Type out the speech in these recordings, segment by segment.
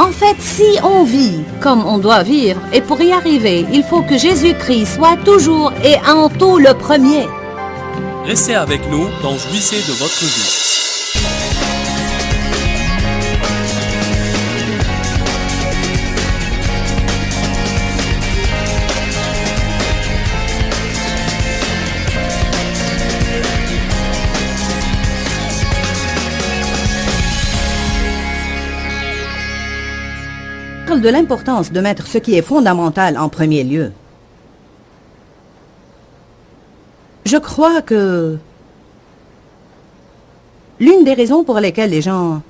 En fait, si on vit comme on doit vivre, et pour y arriver, il faut que Jésus-Christ soit toujours et en tout le premier. Restez avec nous dans Jouissez de votre vie. De l'importance de mettre ce qui est fondamental en premier lieu. Je crois que l'une des raisons pour lesquelles les gens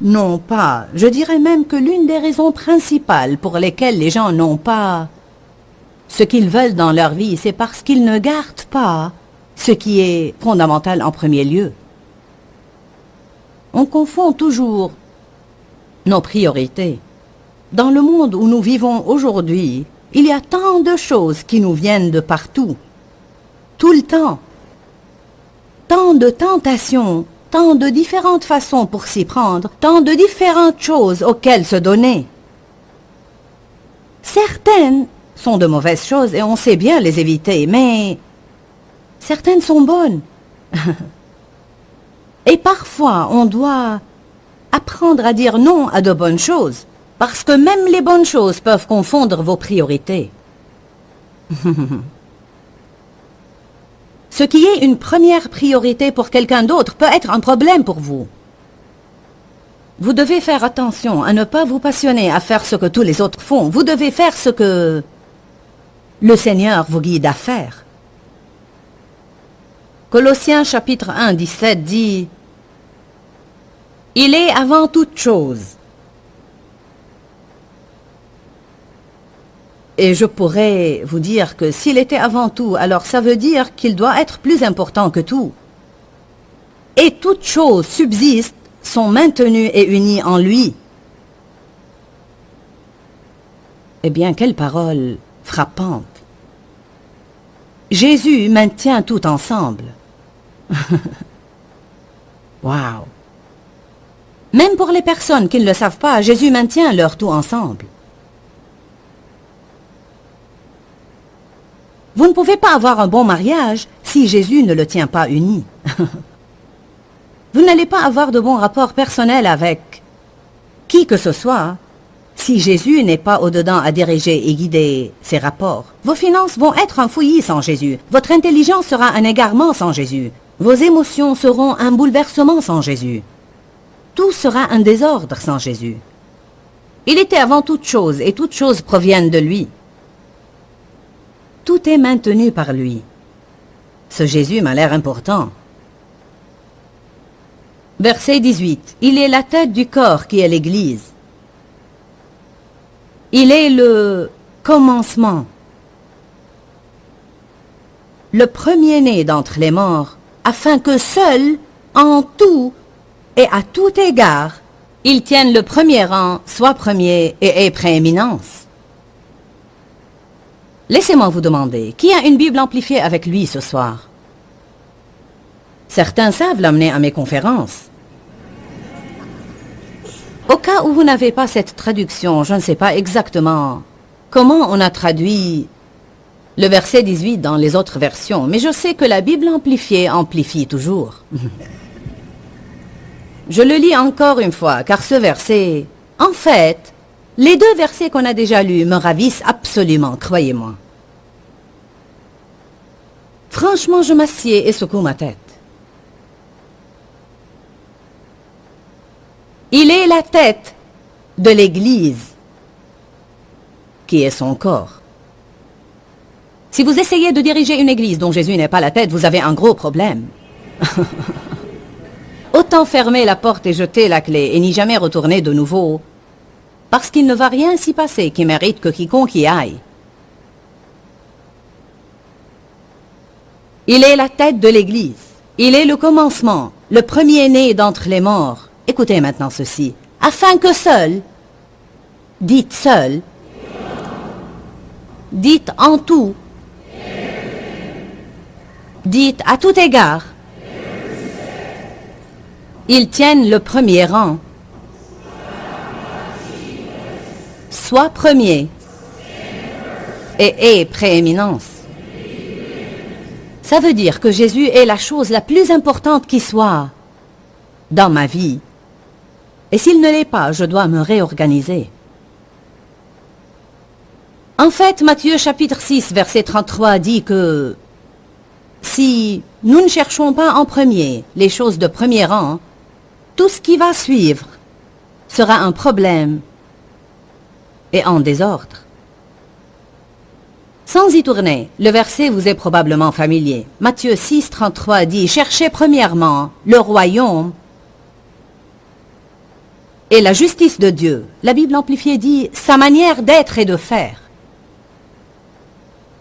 n'ont pas, je dirais même que l'une des raisons principales pour lesquelles les gens n'ont pas ce qu'ils veulent dans leur vie, c'est parce qu'ils ne gardent pas ce qui est fondamental en premier lieu. On confond toujours nos priorités. Dans le monde où nous vivons aujourd'hui, il y a tant de choses qui nous viennent de partout, tout le temps. Tant de tentations, tant de différentes façons pour s'y prendre, tant de différentes choses auxquelles se donner. Certaines sont de mauvaises choses et on sait bien les éviter, mais certaines sont bonnes. Et parfois, on doit apprendre à dire non à de bonnes choses. Parce que même les bonnes choses peuvent confondre vos priorités. Ce qui est une première priorité pour quelqu'un d'autre peut être un problème pour vous. Vous devez faire attention à ne pas vous passionner à faire ce que tous les autres font. Vous devez faire ce que le Seigneur vous guide à faire. Colossiens chapitre 1, 17 dit « Il est avant toute chose. » Et je pourrais vous dire que s'il était avant tout, alors ça veut dire qu'il doit être plus important que tout. Et toutes choses subsistent, sont maintenues et unies en lui. Eh bien, quelle parole frappante. Jésus maintient tout ensemble. Wow. Même pour les personnes qui ne le savent pas, Jésus maintient leur tout ensemble. Vous ne pouvez pas avoir un bon mariage si Jésus ne le tient pas uni. Vous n'allez pas avoir de bons rapports personnels avec qui que ce soit si Jésus n'est pas au-dedans à diriger et guider ses rapports. Vos finances vont être un fouillis sans Jésus. Votre intelligence sera un égarement sans Jésus. Vos émotions seront un bouleversement sans Jésus. Tout sera un désordre sans Jésus. Il était avant toute chose et toutes choses proviennent de lui. Tout est maintenu par lui. Ce Jésus m'a l'air important. Verset 18. Il est la tête du corps qui est l'Église. Il est le commencement. Le premier-né d'entre les morts, afin que seul, en tout et à tout égard, il tienne le premier rang, soit premier et ait prééminence. Laissez-moi vous demander, qui a une Bible amplifiée avec lui ce soir? Certains savent l'amener à mes conférences. Au cas où vous n'avez pas cette traduction, je ne sais pas exactement comment on a traduit le verset 18 dans les autres versions, mais je sais que la Bible amplifiée amplifie toujours. Je le lis encore une fois, car ce verset, en fait, les deux versets qu'on a déjà lus me ravissent absolument, croyez-moi. Franchement, je m'assieds et secoue ma tête. Il est la tête de l'Église, qui est son corps. Si vous essayez de diriger une église dont Jésus n'est pas la tête, vous avez un gros problème. Autant fermer la porte et jeter la clé et n'y jamais retourner de nouveau, parce qu'il ne va rien s'y passer qui mérite que quiconque y aille. Il est la tête de l'Église. Il est le commencement, le premier-né d'entre les morts. Écoutez maintenant ceci. Afin que seul, dites seul, dites en tout, dites à tout égard, ils tiennent le premier rang, soit premier et ait prééminence. Ça veut dire que Jésus est la chose la plus importante qui soit dans ma vie. Et s'il ne l'est pas, je dois me réorganiser. En fait, Matthieu chapitre 6, verset 33 dit que si nous ne cherchons pas en premier les choses de premier rang, tout ce qui va suivre sera un problème et en désordre. Sans y tourner, le verset vous est probablement familier. Matthieu 6, 33 dit « Cherchez premièrement le royaume et la justice de Dieu. » La Bible amplifiée dit « sa manière d'être et de faire ».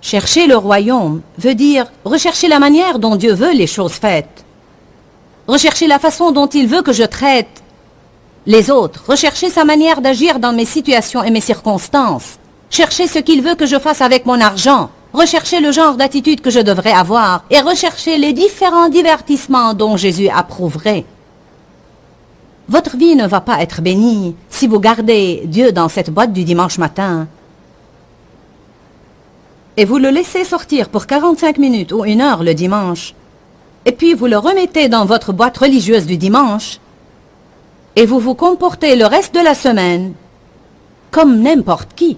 Chercher le royaume veut dire rechercher la manière dont Dieu veut les choses faites. Rechercher la façon dont il veut que je traite les autres. Rechercher sa manière d'agir dans mes situations et mes circonstances. Chercher ce qu'il veut que je fasse avec mon argent. Rechercher le genre d'attitude que je devrais avoir. Et rechercher les différents divertissements dont Jésus approuverait. Votre vie ne va pas être bénie si vous gardez Dieu dans cette boîte du dimanche matin et vous le laissez sortir pour 45 minutes ou 1 heure le dimanche, et puis vous le remettez dans votre boîte religieuse du dimanche, et vous vous comportez le reste de la semaine comme n'importe qui.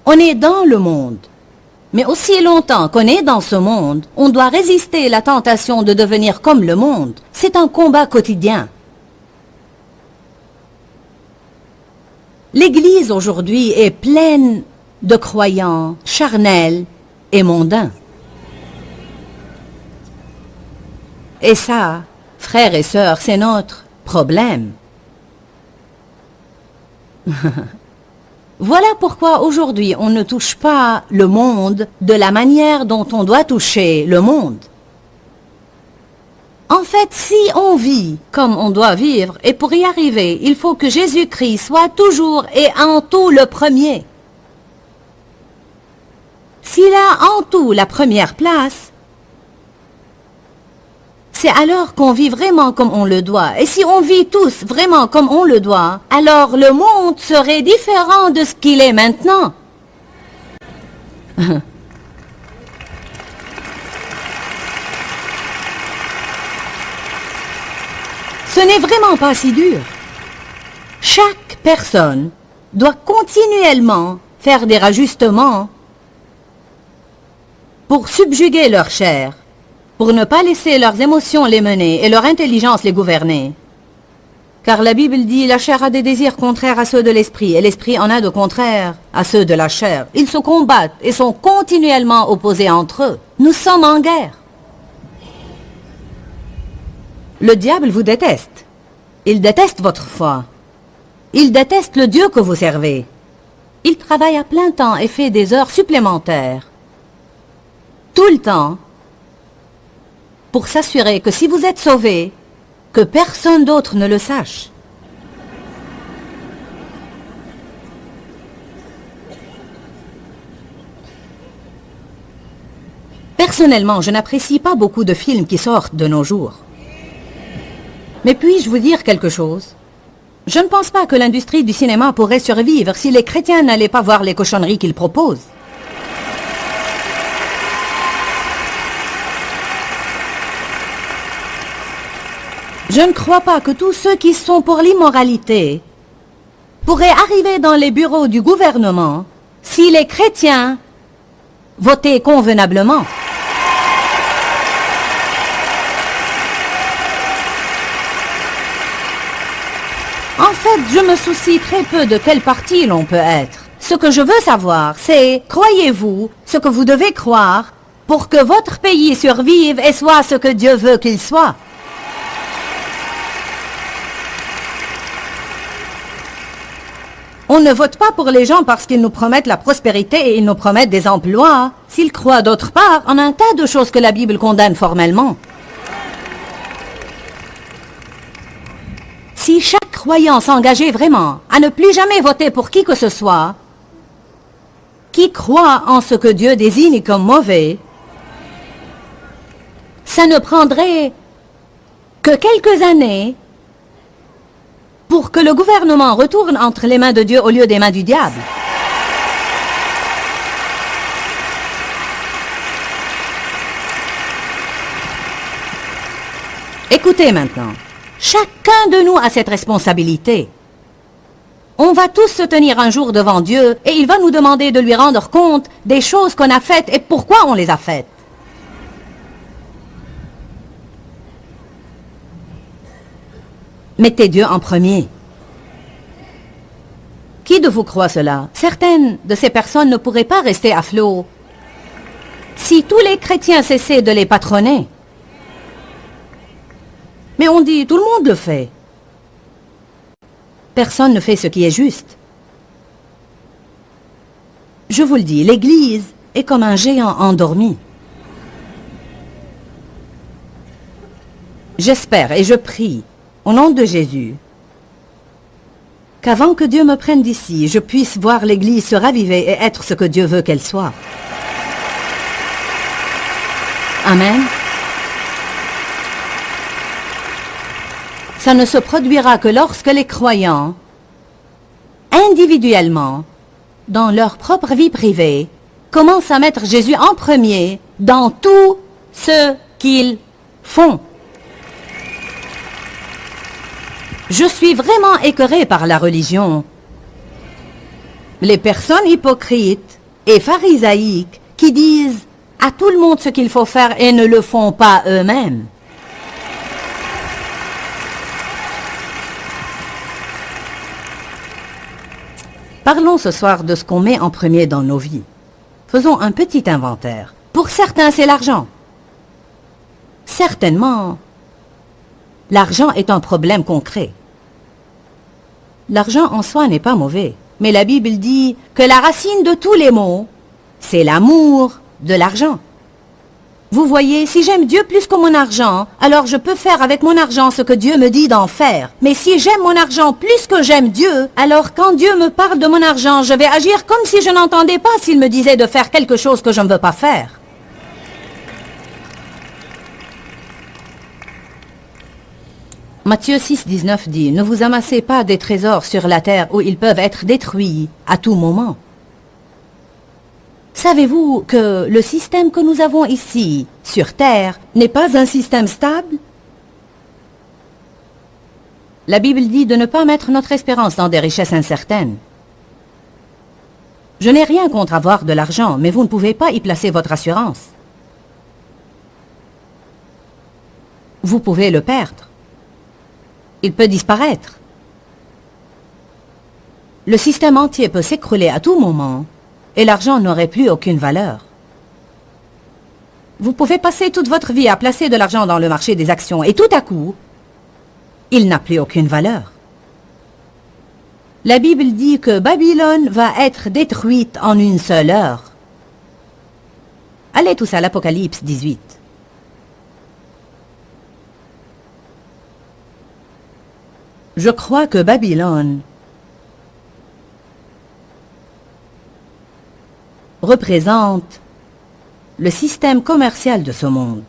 On est dans le monde, mais aussi longtemps qu'on est dans ce monde, on doit résister à la tentation de devenir comme le monde. C'est un combat quotidien. L'Église aujourd'hui est pleine de croyants charnels et mondains. Et ça, frères et sœurs, c'est notre problème. Voilà pourquoi aujourd'hui on ne touche pas le monde de la manière dont on doit toucher le monde. En fait, si on vit comme on doit vivre, et pour y arriver, il faut que Jésus-Christ soit toujours et en tout le premier. S'il a en tout la première place, c'est alors qu'on vit vraiment comme on le doit. Et si on vit tous vraiment comme on le doit, alors le monde serait différent de ce qu'il est maintenant. Ce n'est vraiment pas si dur. Chaque personne doit continuellement faire des rajustements pour subjuguer leur chair, pour ne pas laisser leurs émotions les mener et leur intelligence les gouverner. Car la Bible dit « La chair a des désirs contraires à ceux de l'esprit, et l'esprit en a de contraires à ceux de la chair. » Ils se combattent et sont continuellement opposés entre eux. Nous sommes en guerre. Le diable vous déteste. Il déteste votre foi. Il déteste le Dieu que vous servez. Il travaille à plein temps et fait des heures supplémentaires, tout le temps, pour s'assurer que si vous êtes sauvé, que personne d'autre ne le sache. Personnellement, je n'apprécie pas beaucoup de films qui sortent de nos jours. Mais puis-je vous dire quelque chose? Je ne pense pas que l'industrie du cinéma pourrait survivre si les chrétiens n'allaient pas voir les cochonneries qu'ils proposent. Je ne crois pas que tous ceux qui sont pour l'immoralité pourraient arriver dans les bureaux du gouvernement si les chrétiens votaient convenablement. En fait, je me soucie très peu de quel parti l'on peut être. Ce que je veux savoir, c'est, croyez-vous ce que vous devez croire pour que votre pays survive et soit ce que Dieu veut qu'il soit? On ne vote pas pour les gens parce qu'ils nous promettent la prospérité et ils nous promettent des emplois. S'ils croient d'autre part en un tas de choses que la Bible condamne formellement. Si chaque croyant s'engageait vraiment à ne plus jamais voter pour qui que ce soit, qui croit en ce que Dieu désigne comme mauvais, ça ne prendrait que quelques années pour pour que le gouvernement retourne entre les mains de Dieu au lieu des mains du diable. Écoutez maintenant, chacun de nous a cette responsabilité. On va tous se tenir un jour devant Dieu et il va nous demander de lui rendre compte des choses qu'on a faites et pourquoi on les a faites. Mettez Dieu en premier. Qui de vous croit cela? Certaines de ces personnes ne pourraient pas rester à flot si tous les chrétiens cessaient de les patronner. Mais on dit, tout le monde le fait. Personne ne fait ce qui est juste. Je vous le dis, l'Église est comme un géant endormi. J'espère et je prie, au nom de Jésus, qu'avant que Dieu me prenne d'ici, je puisse voir l'Église se raviver et être ce que Dieu veut qu'elle soit. Amen. Ça ne se produira que lorsque les croyants, individuellement, dans leur propre vie privée, commencent à mettre Jésus en premier dans tout ce qu'ils font. Je suis vraiment écœurée par la religion. Les personnes hypocrites et pharisaïques qui disent à tout le monde ce qu'il faut faire et ne le font pas eux-mêmes. Parlons ce soir de ce qu'on met en premier dans nos vies. Faisons un petit inventaire. Pour certains, c'est l'argent. Certainement, l'argent est un problème concret. L'argent en soi n'est pas mauvais, mais la Bible dit que la racine de tous les maux, c'est l'amour de l'argent. Vous voyez, si j'aime Dieu plus que mon argent, alors je peux faire avec mon argent ce que Dieu me dit d'en faire. Mais si j'aime mon argent plus que j'aime Dieu, alors quand Dieu me parle de mon argent, je vais agir comme si je n'entendais pas s'il me disait de faire quelque chose que je ne veux pas faire. Matthieu 6, 19 dit, « Ne vous amassez pas des trésors sur la terre où ils peuvent être détruits à tout moment. » Savez-vous que le système que nous avons ici, sur Terre, n'est pas un système stable? La Bible dit de ne pas mettre notre espérance dans des richesses incertaines. Je n'ai rien contre avoir de l'argent, mais vous ne pouvez pas y placer votre assurance. Vous pouvez le perdre. Il peut disparaître. Le système entier peut s'écrouler à tout moment. Et l'argent n'aurait plus aucune valeur. Vous pouvez passer toute votre vie à placer de l'argent dans le marché des actions et tout à coup, il n'a plus aucune valeur. La Bible dit que Babylone va être détruite en une seule heure. Allez tous à l'Apocalypse 18. Je crois que Babylone représente le système commercial de ce monde.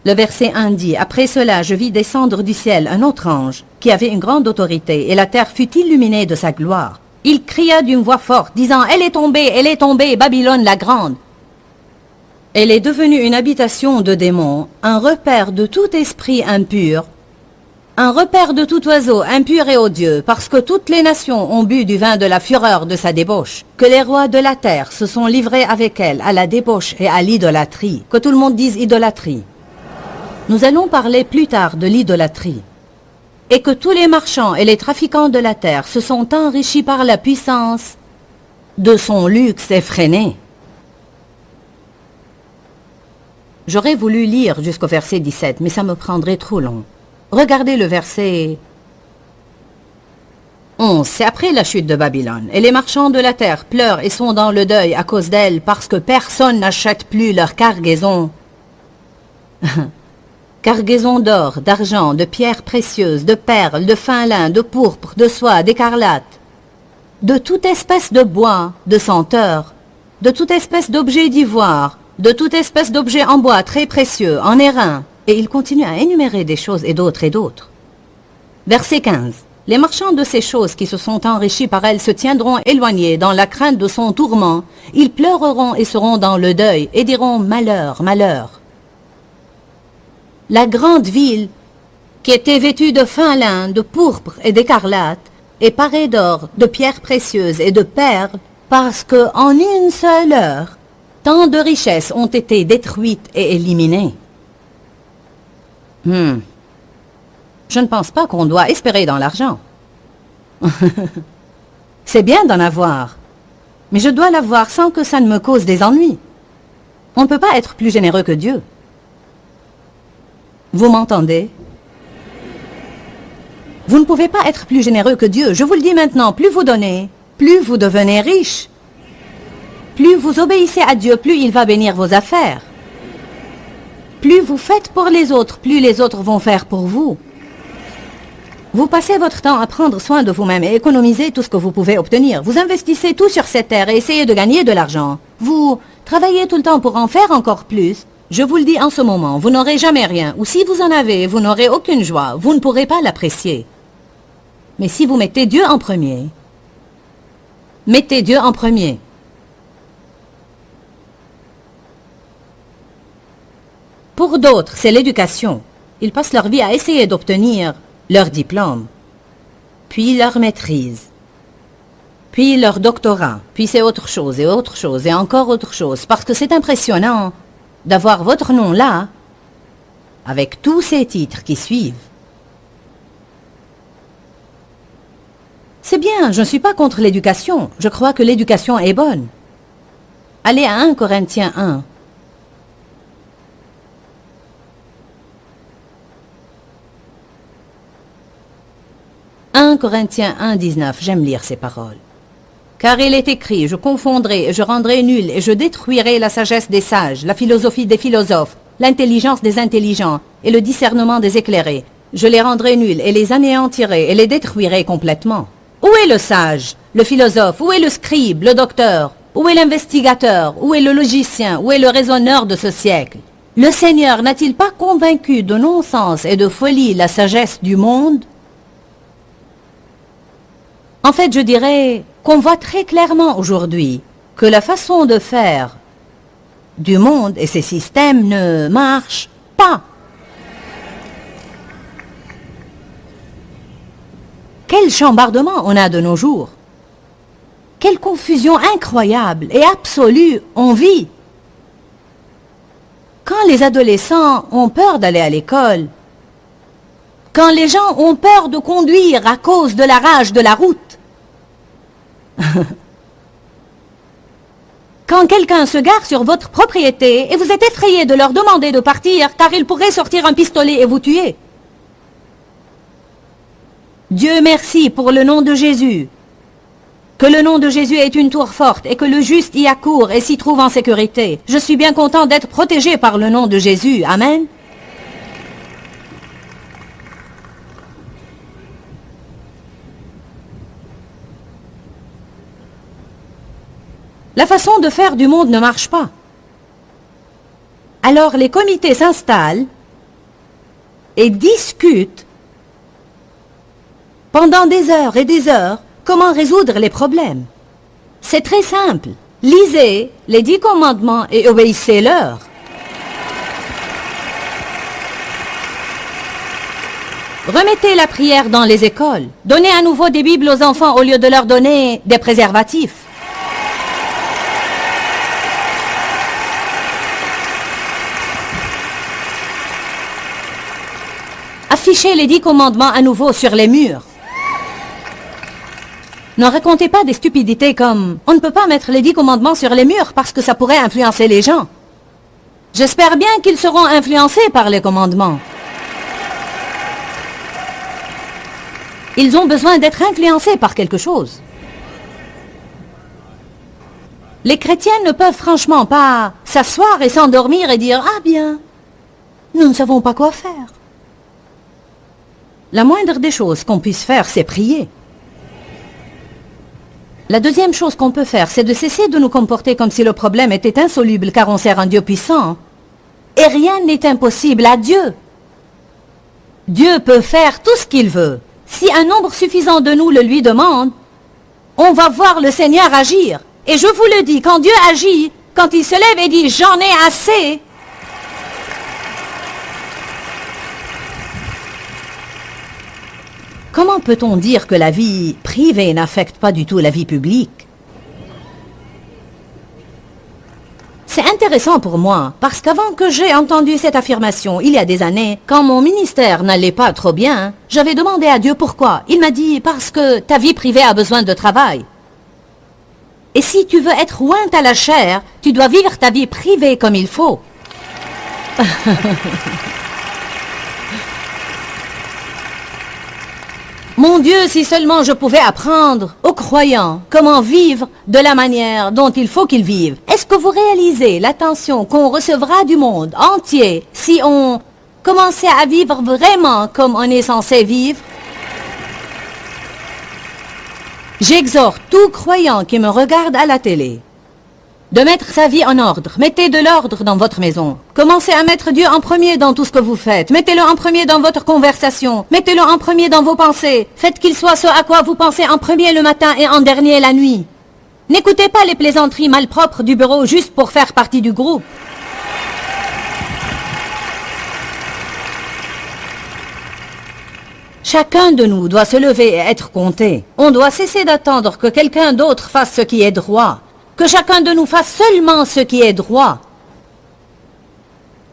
Le verset 1 dit, « Après cela, je vis descendre du ciel un autre ange, qui avait une grande autorité, et la terre fut illuminée de sa gloire. Il cria d'une voix forte, disant, « Elle est tombée, Babylone la grande. Elle est devenue une habitation de démons, un repère de tout esprit impur, un repère de tout oiseau impur et odieux, parce que toutes les nations ont bu du vin de la fureur de sa débauche, que les rois de la terre se sont livrés avec elle à la débauche et à l'idolâtrie. » Que tout le monde dise idolâtrie. Nous allons parler plus tard de l'idolâtrie. Et que tous les marchands et les trafiquants de la terre se sont enrichis par la puissance de son luxe effréné. J'aurais voulu lire jusqu'au verset 17, mais ça me prendrait trop long. Regardez le verset 11. C'est après la chute de Babylone. Et les marchands de la terre pleurent et sont dans le deuil à cause d'elle, parce que personne n'achète plus leur cargaison. Cargaison d'or, d'argent, de pierres précieuses, de perles, de fin lin, de pourpre, de soie, d'écarlate, de toute espèce de bois, de senteur, de toute espèce d'objet d'ivoire, de toute espèce d'objet en bois très précieux, en airain. Et il continue à énumérer des choses et d'autres et d'autres. Verset 15. Les marchands de ces choses qui se sont enrichis par elles se tiendront éloignés dans la crainte de son tourment. Ils pleureront et seront dans le deuil et diront malheur, malheur. La grande ville, qui était vêtue de fin lin, de pourpre et d'écarlate, et parée d'or, de pierres précieuses et de perles, parce que en une seule heure, tant de richesses ont été détruites et éliminées. Je ne pense pas qu'on doit espérer dans l'argent. C'est bien d'en avoir, mais je dois l'avoir sans que ça ne me cause des ennuis. On ne peut pas être plus généreux que Dieu. Vous m'entendez? Vous ne pouvez pas être plus généreux que Dieu. Je vous le dis maintenant, plus vous donnez, plus vous devenez riche. Plus vous obéissez à Dieu, plus il va bénir vos affaires. Plus vous faites pour les autres, plus les autres vont faire pour vous. Vous passez votre temps à prendre soin de vous-même et économiser tout ce que vous pouvez obtenir. Vous investissez tout sur cette terre et essayez de gagner de l'argent. Vous travaillez tout le temps pour en faire encore plus. Je vous le dis en ce moment, vous n'aurez jamais rien. Ou si vous en avez, vous n'aurez aucune joie. Vous ne pourrez pas l'apprécier. Mais si vous mettez Dieu en premier, mettez Dieu en premier. Pour d'autres, c'est l'éducation. Ils passent leur vie à essayer d'obtenir leur diplôme, puis leur maîtrise, puis leur doctorat, puis c'est autre chose, et encore autre chose, parce que c'est impressionnant d'avoir votre nom là, avec tous ces titres qui suivent. C'est bien, je ne suis pas contre l'éducation, je crois que l'éducation est bonne. Allez à 1 Corinthiens 1. 1 Corinthiens 1, 19, j'aime lire ces paroles. Car il est écrit, je confondrai et je rendrai nul et je détruirai la sagesse des sages, la philosophie des philosophes, l'intelligence des intelligents et le discernement des éclairés. Je les rendrai nuls et les anéantirai et les détruirai complètement. Où est le sage, le philosophe, où est le scribe, le docteur, où est l'investigateur, où est le logicien, où est le raisonneur de ce siècle? Le Seigneur n'a-t-il pas convaincu de non-sens et de folie la sagesse du monde? En fait, je dirais qu'on voit très clairement aujourd'hui que la façon de faire du monde et ses systèmes ne marche pas. Quel chambardement on a de nos jours! Quelle confusion incroyable et absolue on vit! Quand les adolescents ont peur d'aller à l'école, quand les gens ont peur de conduire à cause de la rage de la route, quand quelqu'un se gare sur votre propriété et vous êtes effrayé de leur demander de partir car ils pourraient sortir un pistolet et vous tuer. Dieu merci pour le nom de Jésus. Que le nom de Jésus est une tour forte et que le juste y accourt et s'y trouve en sécurité. Je suis bien content d'être protégé par le nom de Jésus. Amen. La façon de faire du monde ne marche pas. Alors les comités s'installent et discutent pendant des heures et des heures comment résoudre les problèmes. C'est très simple. Lisez les 10 commandements et obéissez-leur. Remettez la prière dans les écoles. Donnez à nouveau des Bibles aux enfants au lieu de leur donner des préservatifs. Affichez les 10 commandements à nouveau sur les murs. Ne racontez pas des stupidités comme « On ne peut pas mettre les 10 commandements sur les murs parce que ça pourrait influencer les gens. » J'espère bien qu'ils seront influencés par les commandements. Ils ont besoin d'être influencés par quelque chose. Les chrétiens ne peuvent franchement pas s'asseoir et s'endormir et dire « Ah bien, nous ne savons pas quoi faire. » La moindre des choses qu'on puisse faire, c'est prier. La deuxième chose qu'on peut faire, c'est de cesser de nous comporter comme si le problème était insoluble car on sert un Dieu puissant. Et rien n'est impossible à Dieu. Dieu peut faire tout ce qu'il veut. Si un nombre suffisant de nous le lui demande, on va voir le Seigneur agir. Et je vous le dis, quand Dieu agit, quand il se lève et dit « j'en ai assez », comment peut-on dire que la vie privée n'affecte pas du tout la vie publique? C'est intéressant pour moi, parce qu'avant que j'ai entendu cette affirmation, il y a des années, quand mon ministère n'allait pas trop bien, j'avais demandé à Dieu pourquoi. Il m'a dit, parce que ta vie privée a besoin de travail. Et si tu veux être ointe à la chair, tu dois vivre ta vie privée comme il faut. Mon Dieu, si seulement je pouvais apprendre aux croyants comment vivre de la manière dont il faut qu'ils vivent. Est-ce que vous réalisez l'attention qu'on recevra du monde entier si on commençait à vivre vraiment comme on est censé vivre? J'exhorte tout croyant qui me regarde à la télé de mettre sa vie en ordre. Mettez de l'ordre dans votre maison. Commencez à mettre Dieu en premier dans tout ce que vous faites. Mettez-le en premier dans votre conversation. Mettez-le en premier dans vos pensées. Faites qu'il soit ce à quoi vous pensez en premier le matin et en dernier la nuit. N'écoutez pas les plaisanteries malpropres du bureau juste pour faire partie du groupe. Chacun de nous doit se lever et être compté. On doit cesser d'attendre que quelqu'un d'autre fasse ce qui est droit. Que chacun de nous fasse seulement ce qui est droit.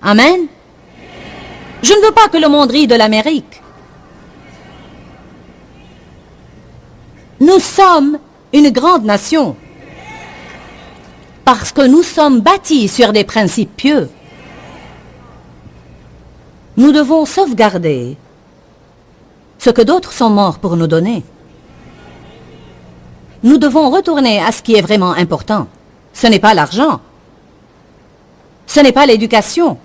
Amen. Je ne veux pas que le monde rie de l'Amérique. Nous sommes une grande nation. Parce que nous sommes bâtis sur des principes pieux. Nous devons sauvegarder ce que d'autres sont morts pour nous donner. Nous devons retourner à ce qui est vraiment important. Ce n'est pas l'argent. Ce n'est pas l'éducation.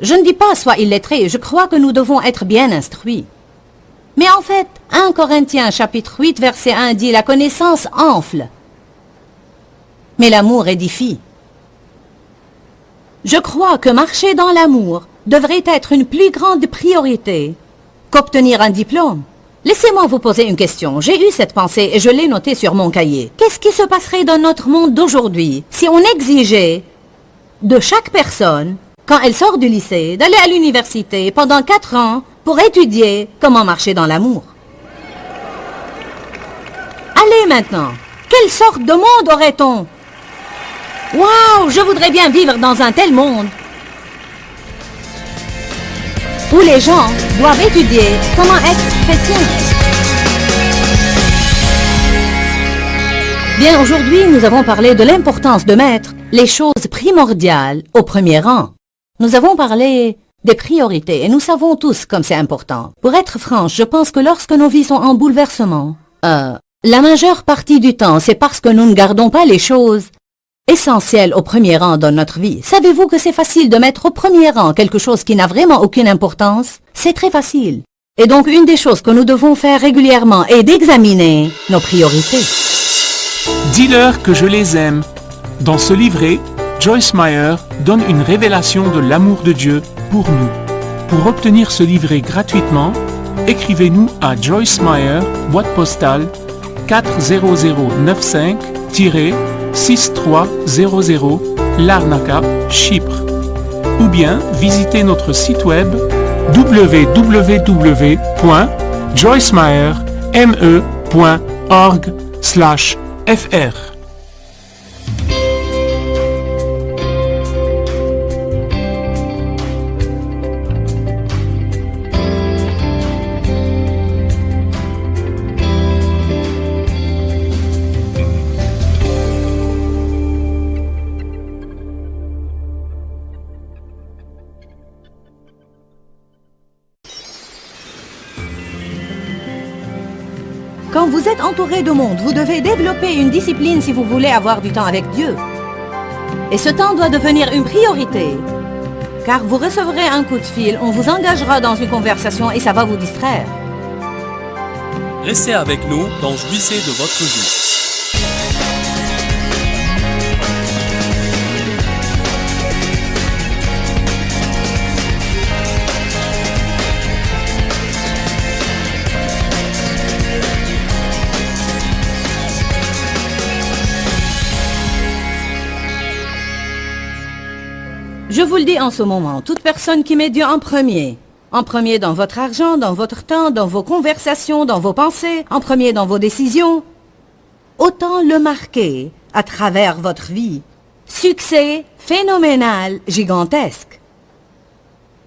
Je ne dis pas sois illettré, je crois que nous devons être bien instruits. Mais en fait, 1 Corinthiens chapitre 8 verset 1 dit « La connaissance enfle, mais l'amour édifie ». Je crois que marcher dans l'amour devrait être une plus grande priorité qu'obtenir un diplôme. Laissez-moi vous poser une question. J'ai eu cette pensée et je l'ai notée sur mon cahier. Qu'est-ce qui se passerait dans notre monde d'aujourd'hui si on exigeait de chaque personne, quand elle sort du lycée, d'aller à l'université pendant 4 ans pour étudier comment marcher dans l'amour? Allez maintenant, quelle sorte de monde aurait-on? Waouh, je voudrais bien vivre dans un tel monde où les gens doivent étudier comment être chrétiens. Bien, aujourd'hui, nous avons parlé de l'importance de mettre les choses primordiales au premier rang. Nous avons parlé des priorités et nous savons tous comme c'est important. Pour être franche, je pense que lorsque nos vies sont en bouleversement, la majeure partie du temps, c'est parce que nous ne gardons pas les choses essentiel au premier rang dans notre vie. Savez-vous que c'est facile de mettre au premier rang quelque chose qui n'a vraiment aucune importance? C'est très facile. Et donc, une des choses que nous devons faire régulièrement est d'examiner nos priorités. Dis-leur que je les aime. Dans ce livret, Joyce Meyer donne une révélation de l'amour de Dieu pour nous. Pour obtenir ce livret gratuitement, écrivez-nous à Joyce Meyer, boîte postale 40095-6300 Larnaca, Chypre. Ou bien visitez notre site web www.joycemeyer.org/fr. Quand vous êtes entouré de monde, vous devez développer une discipline si vous voulez avoir du temps avec Dieu. Et ce temps doit devenir une priorité. Car vous recevrez un coup de fil, on vous engagera dans une conversation et ça va vous distraire. Restez avec nous dans Jouissez de votre vie. Je vous le dis en ce moment, toute personne qui met Dieu en premier dans votre argent, dans votre temps, dans vos conversations, dans vos pensées, en premier dans vos décisions, autant le marquer à travers votre vie. Succès phénoménal, gigantesque.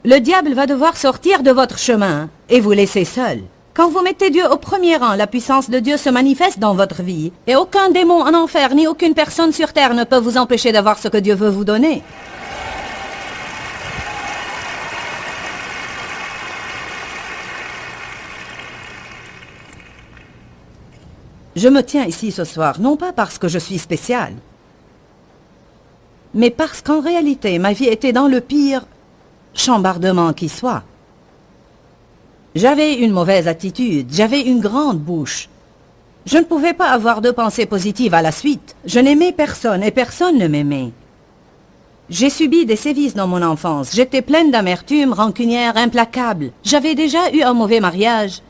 Le diable va devoir sortir de votre chemin et vous laisser seul. Quand vous mettez Dieu au premier rang, la puissance de Dieu se manifeste dans votre vie et aucun démon en enfer ni aucune personne sur terre ne peut vous empêcher d'avoir ce que Dieu veut vous donner. Je me tiens ici ce soir, non pas parce que je suis spécial, mais parce qu'en réalité, ma vie était dans le pire chambardement qui soit. J'avais une mauvaise attitude, j'avais une grande bouche. Je ne pouvais pas avoir de pensée positive à la suite. Je n'aimais personne et personne ne m'aimait. J'ai subi des sévices dans mon enfance. J'étais pleine d'amertume, rancunière, implacable. J'avais déjà eu un mauvais mariage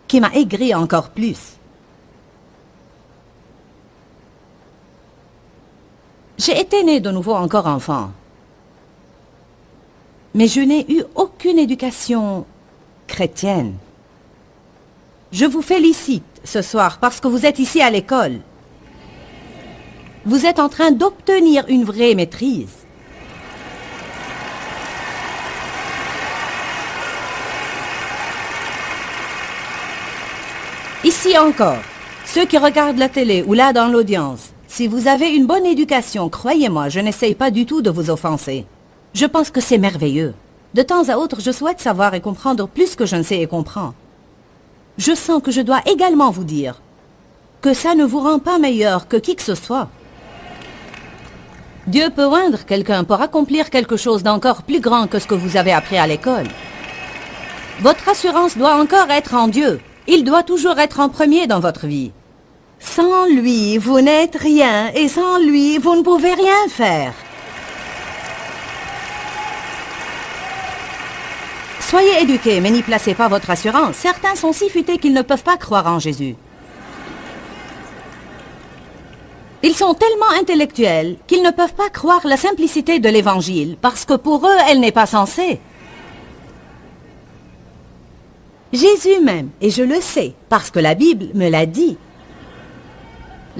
qui m'a aigri encore plus. J'ai été née de nouveau encore enfant. Mais je n'ai eu aucune éducation chrétienne. Je vous félicite ce soir parce que vous êtes ici à l'école. Vous êtes en train d'obtenir une vraie maîtrise. Ici encore, ceux qui regardent la télé ou là dans l'audience, si vous avez une bonne éducation, croyez-moi, je n'essaye pas du tout de vous offenser. Je pense que c'est merveilleux. De temps à autre, je souhaite savoir et comprendre plus que je ne sais et comprends. Je sens que je dois également vous dire que ça ne vous rend pas meilleur que qui que ce soit. Dieu peut oindre quelqu'un pour accomplir quelque chose d'encore plus grand que ce que vous avez appris à l'école. Votre assurance doit encore être en Dieu. Il doit toujours être en premier dans votre vie. Sans lui, vous n'êtes rien, et sans lui, vous ne pouvez rien faire. Soyez éduqués, mais n'y placez pas votre assurance. Certains sont si futés qu'ils ne peuvent pas croire en Jésus. Ils sont tellement intellectuels qu'ils ne peuvent pas croire la simplicité de l'Évangile, parce que pour eux, elle n'est pas censée. Jésus m'aime, et je le sais, parce que la Bible me l'a dit.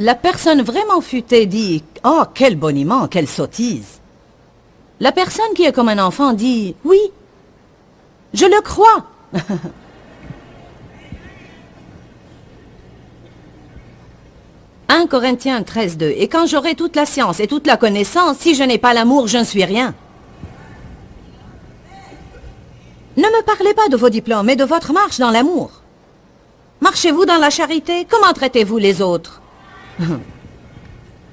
La personne vraiment futée dit « Oh, quel boniment, quelle sottise !» La personne qui est comme un enfant dit « Oui, je le crois !» 1 Corinthiens 13:2 « Et quand j'aurai toute la science et toute la connaissance, si je n'ai pas l'amour, je ne suis rien. » Ne me parlez pas de vos diplômes, mais de votre marche dans l'amour. Marchez-vous dans la charité? Comment traitez-vous les autres?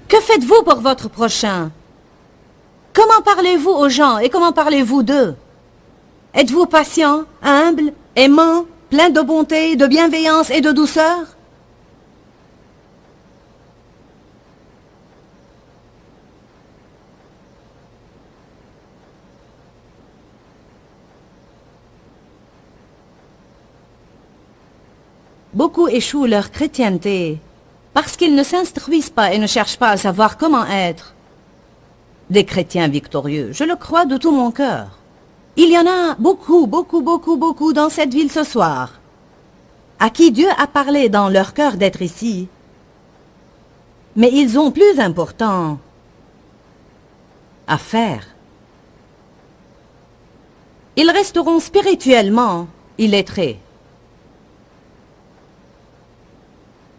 Que faites-vous pour votre prochain? Comment parlez-vous aux gens et comment parlez-vous d'eux? Êtes-vous patient, humble, aimant, plein de bonté, de bienveillance et de douceur? Beaucoup échouent leur chrétienté parce qu'ils ne s'instruisent pas et ne cherchent pas à savoir comment être des chrétiens victorieux. Je le crois de tout mon cœur. Il y en a beaucoup dans cette ville ce soir, à qui Dieu a parlé dans leur cœur d'être ici. Mais ils ont plus important à faire. Ils resteront spirituellement illettrés.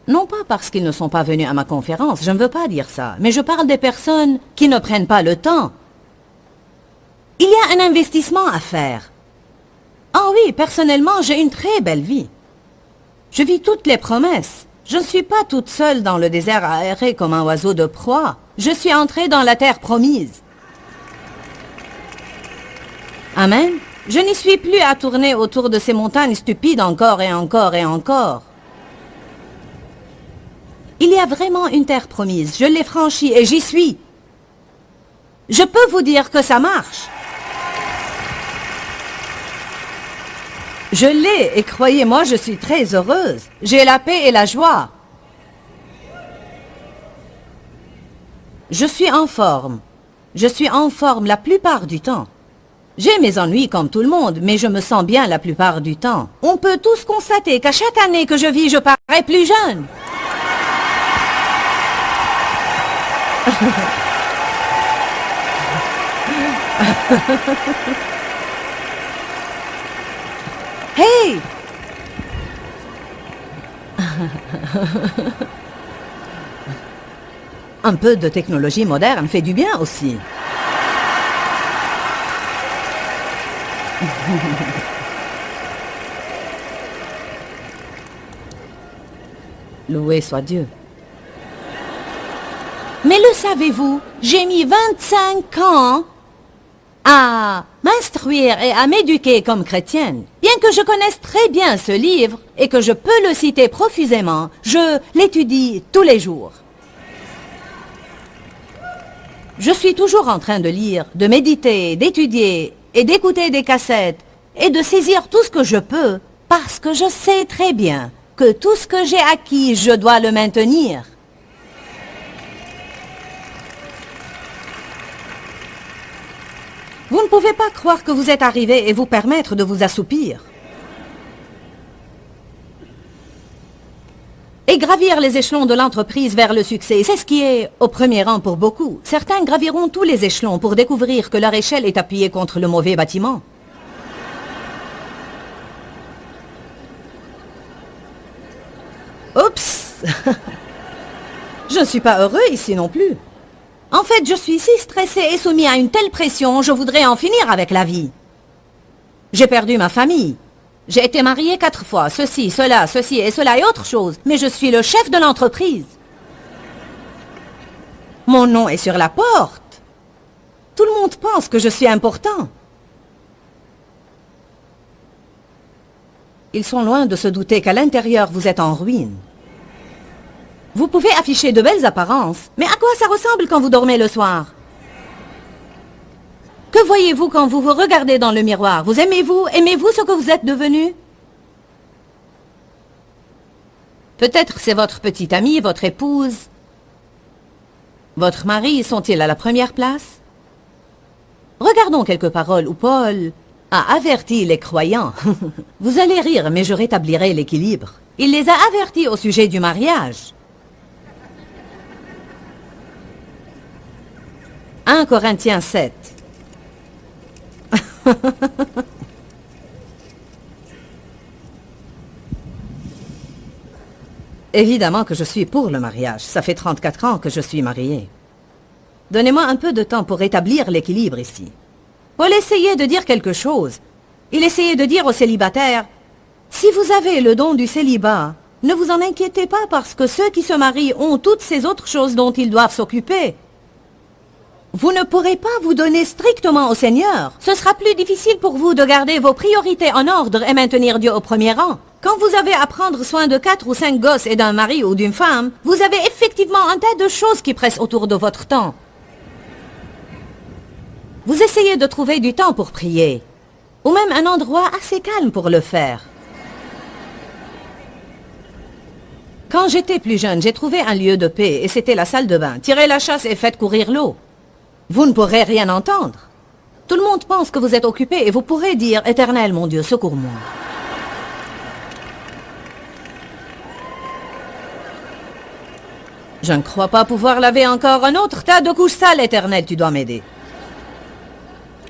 Non pas parce qu'ils ne sont pas venus à ma conférence, je ne veux pas dire ça, mais je parle des personnes qui ne prennent pas le temps. Il y a un investissement à faire. Ah oui, personnellement, j'ai une très belle vie. Je vis toutes les promesses. Je ne suis pas toute seule dans le désert à errer comme un oiseau de proie. Je suis entrée dans la terre promise. Amen. Je n'y suis plus à tourner autour de ces montagnes stupides encore et encore et encore. Il y a vraiment une terre promise. Je l'ai franchie et j'y suis. Je peux vous dire que ça marche. Je l'ai et croyez-moi, je suis très heureuse. J'ai la paix et la joie. Je suis en forme. Je suis en forme la plupart du temps. J'ai mes ennuis comme tout le monde, mais je me sens bien la plupart du temps. On peut tous constater qu'à chaque année que je vis, je parais plus jeune. Hey! Un peu de technologie moderne fait du bien aussi. Loué soit Dieu. Mais le savez-vous, j'ai mis 25 ans à m'instruire et à m'éduquer comme chrétienne. Bien que je connaisse très bien ce livre et que je peux le citer profusément, je l'étudie tous les jours. Je suis toujours en train de lire, de méditer, d'étudier et d'écouter des cassettes et de saisir tout ce que je peux parce que je sais très bien que tout ce que j'ai acquis, je dois le maintenir. Vous ne pouvez pas croire que vous êtes arrivé et vous permettre de vous assoupir. Et gravir les échelons de l'entreprise vers le succès, c'est ce qui est au premier rang pour beaucoup. Certains graviront tous les échelons pour découvrir que leur échelle est appuyée contre le mauvais bâtiment. Oups! Je ne suis pas heureux ici non plus. En fait, je suis si stressé et soumis à une telle pression, je voudrais en finir avec la vie. J'ai perdu ma famille. J'ai été mariée 4 fois, ceci et cela et autre chose. Mais je suis le chef de l'entreprise. Mon nom est sur la porte. Tout le monde pense que je suis important. Ils sont loin de se douter qu'à l'intérieur, vous êtes en ruine. Vous pouvez afficher de belles apparences, mais à quoi ça ressemble quand vous dormez le soir? Que voyez-vous quand vous vous regardez dans le miroir? Vous aimez-vous? Aimez-vous ce que vous êtes devenu? Peut-être c'est votre petite amie, votre épouse. Votre mari sont-ils à la première place? Regardons quelques paroles où Paul a averti les croyants. Vous allez rire, mais je rétablirai l'équilibre. Il les a avertis au sujet du mariage. 1 Corinthiens 7. Évidemment que je suis pour le mariage. Ça fait 34 ans que je suis mariée. Donnez-moi un peu de temps pour rétablir l'équilibre ici. Paul essayait de dire quelque chose. Il essayait de dire aux célibataires, si vous avez le don du célibat, ne vous en inquiétez pas parce que ceux qui se marient ont toutes ces autres choses dont ils doivent s'occuper. Vous ne pourrez pas vous donner strictement au Seigneur. Ce sera plus difficile pour vous de garder vos priorités en ordre et maintenir Dieu au premier rang. Quand vous avez à prendre soin de 4 ou 5 gosses et d'un mari ou d'une femme, vous avez effectivement un tas de choses qui pressent autour de votre temps. Vous essayez de trouver du temps pour prier, ou même un endroit assez calme pour le faire. Quand j'étais plus jeune, j'ai trouvé un lieu de paix et c'était la salle de bain. Tirez la chasse et faites courir l'eau. Vous ne pourrez rien entendre. Tout le monde pense que vous êtes occupé et vous pourrez dire « Éternel, mon Dieu, secours-moi ». Je ne crois pas pouvoir laver encore un autre tas de couches sales, Éternel, tu dois m'aider.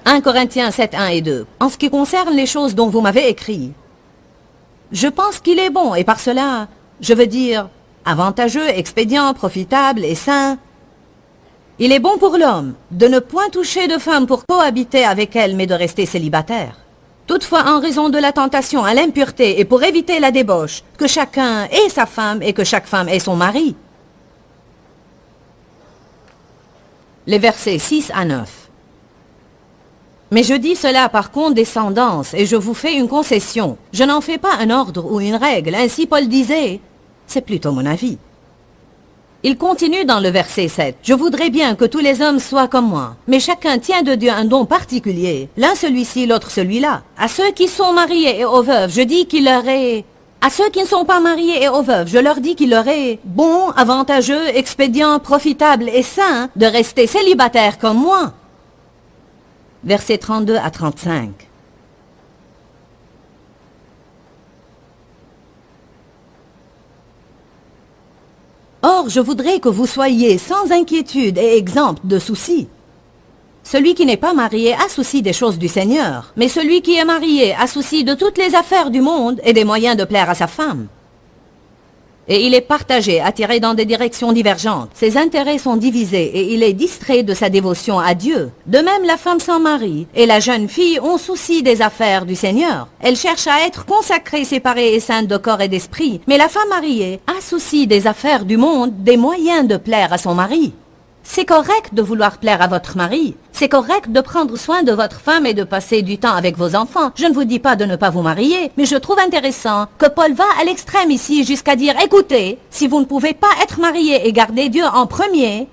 1 Corinthiens 7, 1 et 2. En ce qui concerne les choses dont vous m'avez écrit, je pense qu'il est bon, et par cela, je veux dire avantageux, expédient, profitable et sain. Il est bon pour l'homme de ne point toucher de femme pour cohabiter avec elle, mais de rester célibataire. Toutefois, en raison de la tentation à l'impureté et pour éviter la débauche, que chacun ait sa femme et que chaque femme ait son mari. Les versets 6 à 9. Mais je dis cela par condescendance et je vous fais une concession. Je n'en fais pas un ordre ou une règle. Ainsi Paul disait, c'est plutôt mon avis. Il continue dans le verset 7. « Je voudrais bien que tous les hommes soient comme moi, mais chacun tient de Dieu un don particulier, l'un celui-ci, l'autre celui-là. À ceux qui sont mariés et aux veuves, je dis qu'il leur est... À ceux qui ne sont pas mariés et aux veuves, je leur dis qu'il leur est bon, avantageux, expédient, profitable et sain de rester célibataires comme moi. » Versets 32 à 35. Or, je voudrais que vous soyez sans inquiétude et exempts de soucis. Celui qui n'est pas marié a souci des choses du Seigneur, mais celui qui est marié a souci de toutes les affaires du monde et des moyens de plaire à sa femme. Et il est partagé, attiré dans des directions divergentes. Ses intérêts sont divisés et il est distrait de sa dévotion à Dieu. De même, la femme sans mari et la jeune fille ont souci des affaires du Seigneur. Elle cherche à être consacrée, séparée et sainte de corps et d'esprit. Mais la femme mariée a souci des affaires du monde, des moyens de plaire à son mari. C'est correct de vouloir plaire à votre mari. C'est correct de prendre soin de votre femme et de passer du temps avec vos enfants. Je ne vous dis pas de ne pas vous marier, mais je trouve intéressant que Paul va à l'extrême ici jusqu'à dire « Écoutez, si vous ne pouvez pas être marié et garder Dieu en premier,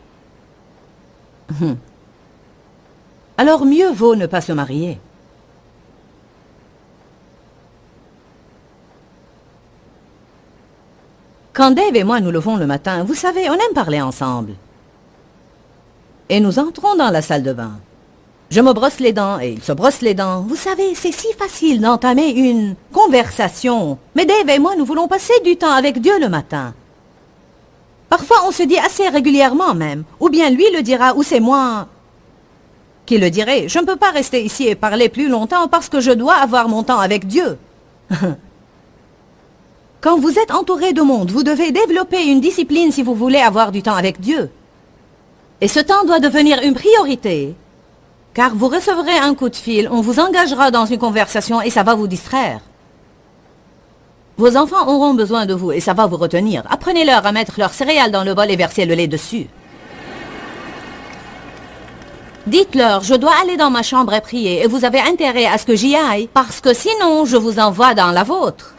alors mieux vaut ne pas se marier. » Quand Dave et moi nous levons le matin, vous savez, on aime parler ensemble. Et nous entrons dans la salle de bain. Je me brosse les dents et il se brosse les dents. Vous savez, c'est si facile d'entamer une conversation. Mais Dave et moi, nous voulons passer du temps avec Dieu le matin. Parfois, on se dit assez régulièrement même. Ou bien lui le dira, ou c'est moi qui le dirai. Je ne peux pas rester ici et parler plus longtemps parce que je dois avoir mon temps avec Dieu. Quand vous êtes entouré de monde, vous devez développer une discipline si vous voulez avoir du temps avec Dieu. Et ce temps doit devenir une priorité, car vous recevrez un coup de fil, on vous engagera dans une conversation et ça va vous distraire. Vos enfants auront besoin de vous et ça va vous retenir. Apprenez-leur à mettre leurs céréales dans le bol et verser le lait dessus. Dites-leur, je dois aller dans ma chambre et prier et vous avez intérêt à ce que j'y aille, parce que sinon je vous envoie dans la vôtre.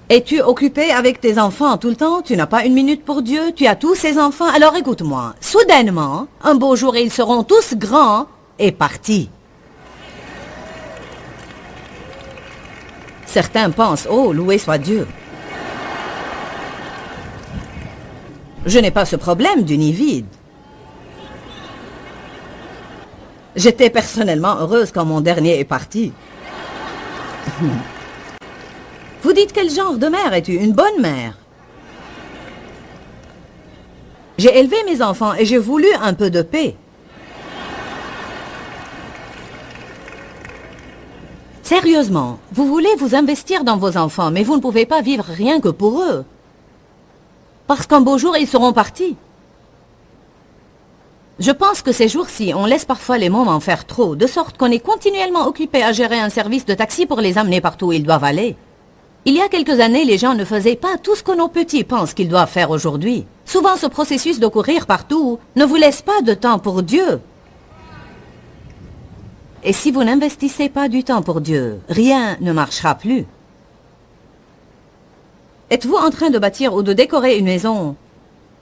Es-tu occupé avec tes enfants tout le temps? Tu n'as pas une minute pour Dieu? Tu as tous ces enfants? Alors écoute-moi. Soudainement, un beau jour, ils seront tous grands et partis. Certains pensent, oh, loué soit Dieu. Je n'ai pas ce problème du nid vide. J'étais personnellement heureuse quand mon dernier est parti. Vous dites quel genre de mère es-tu? Une bonne mère. J'ai élevé mes enfants et j'ai voulu un peu de paix. Sérieusement, vous voulez vous investir dans vos enfants, mais vous ne pouvez pas vivre rien que pour eux. Parce qu'un beau jour, ils seront partis. Je pense que ces jours-ci, on laisse parfois les mômes en faire trop, de sorte qu'on est continuellement occupé à gérer un service de taxi pour les amener partout où ils doivent aller. Il y a quelques années, les gens ne faisaient pas tout ce que nos petits pensent qu'ils doivent faire aujourd'hui. Souvent, ce processus de courir partout ne vous laisse pas de temps pour Dieu. Et si vous n'investissez pas du temps pour Dieu, rien ne marchera plus. Êtes-vous en train de bâtir ou de décorer une maison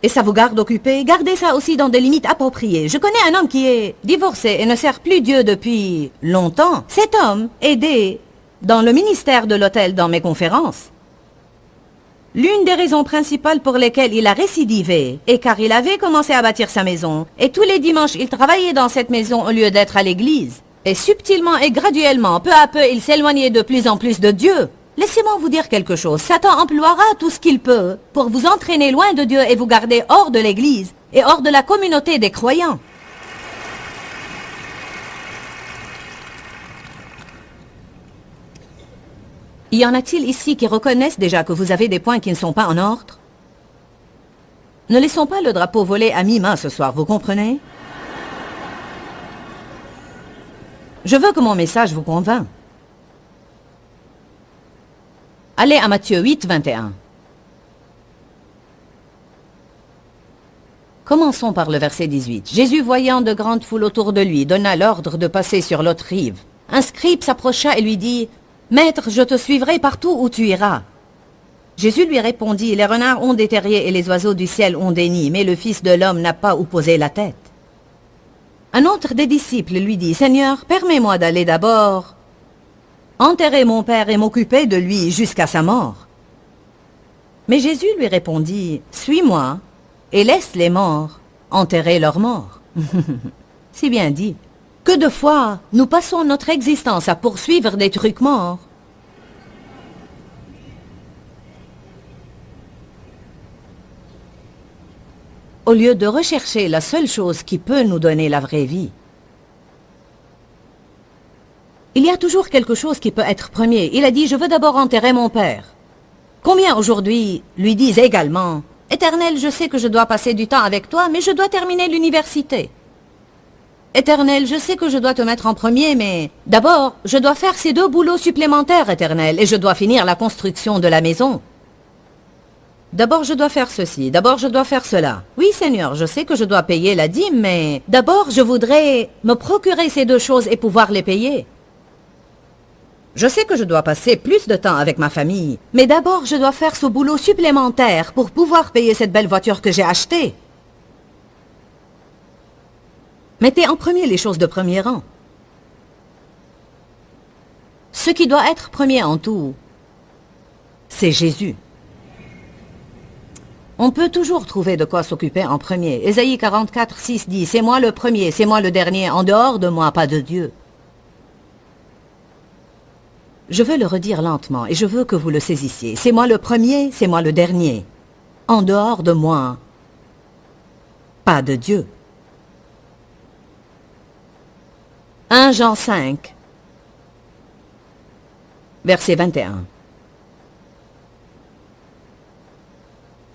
et ça vous garde occupé? Gardez ça aussi dans des limites appropriées. Je connais un homme qui est divorcé et ne sert plus Dieu depuis longtemps. Cet homme aidait dans le ministère de l'hôtel dans mes conférences. L'une des raisons principales pour lesquelles il a récidivé est car il avait commencé à bâtir sa maison et tous les dimanches il travaillait dans cette maison au lieu d'être à l'église. Et subtilement et graduellement, peu à peu, il s'éloignait de plus en plus de Dieu. Laissez-moi vous dire quelque chose. Satan emploiera tout ce qu'il peut pour vous entraîner loin de Dieu et vous garder hors de l'église et hors de la communauté des croyants. Y en a-t-il ici qui reconnaissent déjà que vous avez des points qui ne sont pas en ordre? Ne laissons pas le drapeau voler à mi-main ce soir, vous comprenez? Je veux que mon message vous convainc. Allez à Matthieu 8, 21. Commençons par le verset 18. Jésus, voyant de grandes foules autour de lui, donna l'ordre de passer sur l'autre rive. Un scribe s'approcha et lui dit, « Maître, je te suivrai partout où tu iras. » Jésus lui répondit, « Les renards ont des terriers et les oiseaux du ciel ont des nids, mais le Fils de l'homme n'a pas où poser la tête. » Un autre des disciples lui dit, « Seigneur, permets-moi d'aller d'abord enterrer mon Père et m'occuper de lui jusqu'à sa mort. » Mais Jésus lui répondit, « Suis-moi et laisse les morts enterrer leurs morts. » C'est bien dit. Que de fois nous passons notre existence à poursuivre des trucs morts. Au lieu de rechercher la seule chose qui peut nous donner la vraie vie. Il y a toujours quelque chose qui peut être premier. Il a dit, je veux d'abord enterrer mon père. Combien aujourd'hui lui disent également, Éternel, je sais que je dois passer du temps avec toi, mais je dois terminer l'université. Éternel, je sais que je dois te mettre en premier, mais d'abord, je dois faire ces 2 boulots supplémentaires, Éternel, et je dois finir la construction de la maison. D'abord, je dois faire ceci, d'abord, je dois faire cela. Oui, Seigneur, je sais que je dois payer la dîme, mais d'abord, je voudrais me procurer ces 2 choses et pouvoir les payer. Je sais que je dois passer plus de temps avec ma famille, mais d'abord, je dois faire ce boulot supplémentaire pour pouvoir payer cette belle voiture que j'ai achetée. Mettez en premier les choses de premier rang. Ce qui doit être premier en tout, c'est Jésus. On peut toujours trouver de quoi s'occuper en premier. Ésaïe 44, 6 dit, « C'est moi le premier, c'est moi le dernier, en dehors de moi, pas de Dieu. » Je veux le redire lentement et je veux que vous le saisissiez. C'est moi le premier, c'est moi le dernier. En dehors de moi, pas de Dieu. 1 Jean 5, verset 21.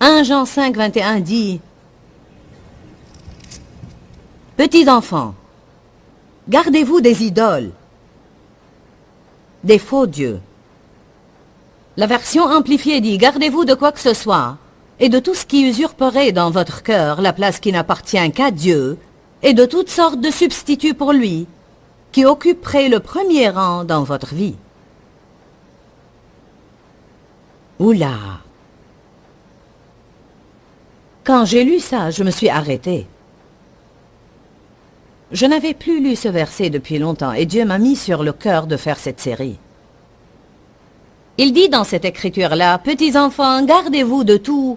1 Jean 5, 21 dit, « Petits enfants, gardez-vous des idoles, des faux dieux. » La version amplifiée dit, « Gardez-vous de quoi que ce soit, et de tout ce qui usurperait dans votre cœur la place qui n'appartient qu'à Dieu, et de toutes sortes de substituts pour lui, qui occuperait le premier rang dans votre vie. » Oula! Quand j'ai lu ça, je me suis arrêtée. Je n'avais plus lu ce verset depuis longtemps et Dieu m'a mis sur le cœur de faire cette série. Il dit dans cette écriture-là, « Petits enfants, gardez-vous de tout